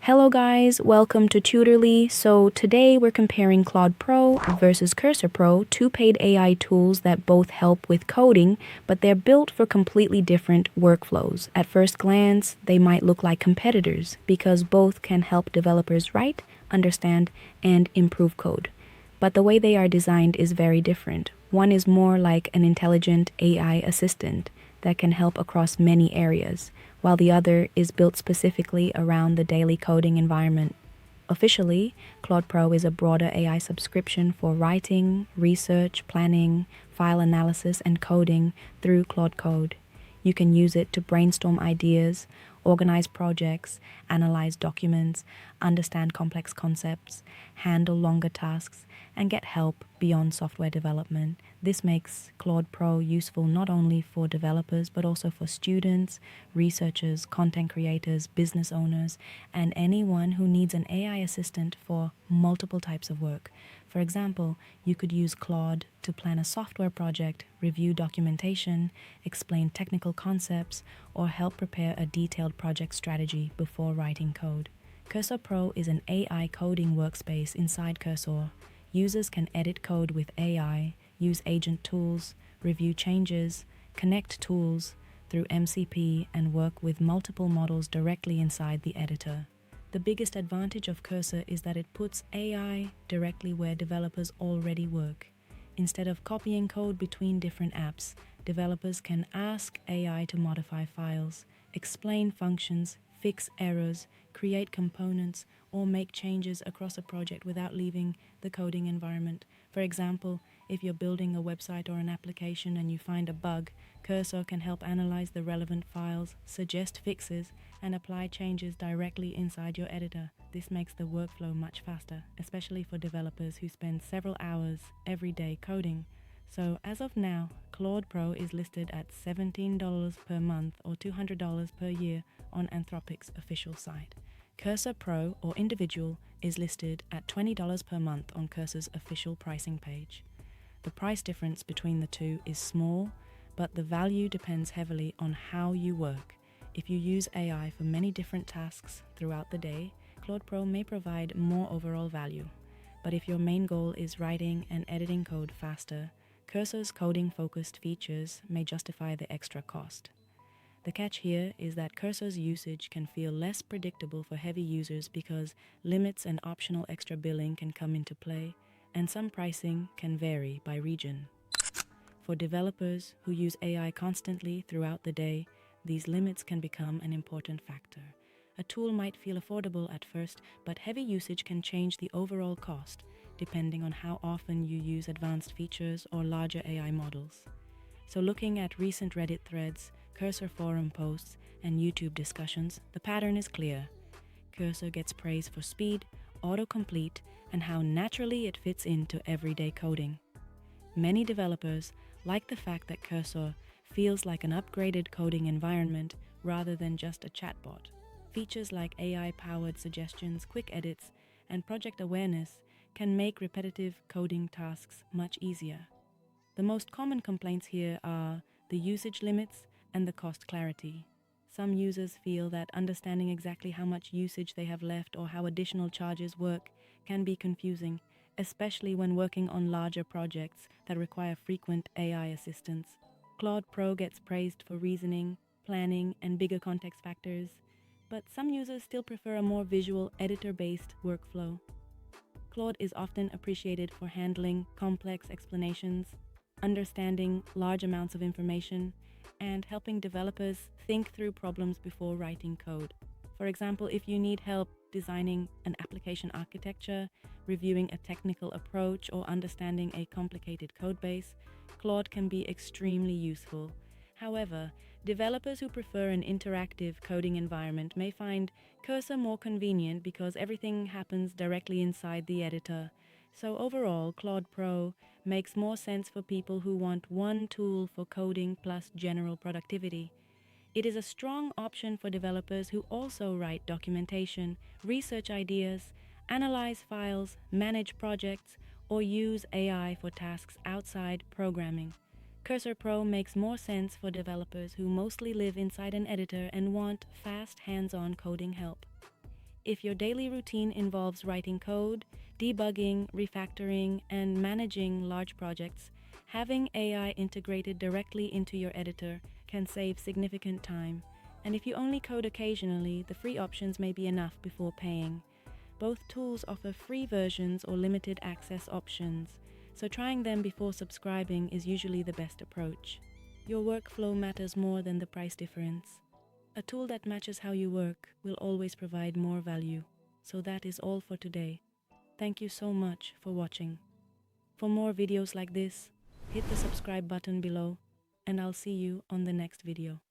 Hello guys, welcome to Tutorly. So today we're comparing Claude Pro versus Cursor Pro, two paid AI tools that both help with coding, but they're built for completely different workflows. At first glance, they might look like competitors because both can help developers write, understand, and improve code. But the way they are designed is very different. One is more like an intelligent AI assistant that can help across many areas, while the other is built specifically around the daily coding environment. Officially, Claude Pro is a broader AI subscription for writing, research, planning, file analysis, and coding through Claude Code. You can use it to brainstorm ideas, organize projects, analyze documents, understand complex concepts, handle longer tasks, and get help beyond software development. This makes Claude Pro useful not only for developers, but also for students, researchers, content creators, business owners, and anyone who needs an AI assistant for multiple types of work. For example, you could use Claude to plan a software project, review documentation, explain technical concepts, or help prepare a detailed project strategy before writing code. Cursor Pro is an AI coding workspace inside Cursor. Users can edit code with AI, use agent tools, review changes, connect tools through MCP, and work with multiple models directly inside the editor. The biggest advantage of Cursor is that it puts AI directly where developers already work. Instead of copying code between different apps, developers can ask AI to modify files, explain functions, fix errors, create components, or make changes across a project without leaving the coding environment. For example, if you're building a website or an application and you find a bug, Cursor can help analyze the relevant files, suggest fixes, and apply changes directly inside your editor. This makes the workflow much faster, especially for developers who spend several hours every day coding. So as of now, Claude Pro is listed at $17 per month or $200 per year on Anthropic's official site. Cursor Pro or Individual is listed at $20 per month on Cursor's official pricing page. The price difference between the two is small, but the value depends heavily on how you work. If you use AI for many different tasks throughout the day, Claude Pro may provide more overall value. But if your main goal is writing and editing code faster, Cursor's coding-focused features may justify the extra cost. The catch here is that Cursor's usage can feel less predictable for heavy users because limits and optional extra billing can come into play, and some pricing can vary by region. For developers who use AI constantly throughout the day, these limits can become an important factor. A tool might feel affordable at first, but heavy usage can change the overall cost, depending on how often you use advanced features or larger AI models. So looking at recent Reddit threads, Cursor forum posts, and YouTube discussions, the pattern is clear. Cursor gets praise for speed, autocomplete, and how naturally it fits into everyday coding. Many developers like the fact that Cursor feels like an upgraded coding environment rather than just a chatbot. Features like AI-powered suggestions, quick edits, and project awareness can make repetitive coding tasks much easier. The most common complaints here are the usage limits and the cost clarity. Some users feel that understanding exactly how much usage they have left or how additional charges work can be confusing, especially when working on larger projects that require frequent AI assistance. Claude Pro gets praised for reasoning, planning, and bigger context factors, but some users still prefer a more visual, editor-based workflow. Claude is often appreciated for handling complex explanations, understanding large amounts of information, and helping developers think through problems before writing code. For example, if you need help designing an application architecture, reviewing a technical approach, or understanding a complicated codebase, Claude can be extremely useful. However, developers who prefer an interactive coding environment may find Cursor more convenient because everything happens directly inside the editor. So overall, Claude Pro makes more sense for people who want one tool for coding plus general productivity. It is a strong option for developers who also write documentation, research ideas, analyze files, manage projects, or use AI for tasks outside programming. Cursor Pro makes more sense for developers who mostly live inside an editor and want fast hands-on coding help. if your daily routine involves writing code, debugging, refactoring, and managing large projects, having AI integrated directly into your editor can save significant time. And if you only code occasionally, the free options may be enough before paying. Both tools offer free versions or limited access options, so trying them before subscribing is usually the best approach. Your workflow matters more than the price difference. A tool that matches how you work will always provide more value. So that is all for today. Thank you so much for watching. For more videos like this, hit the subscribe button below, and I'll see you on the next video.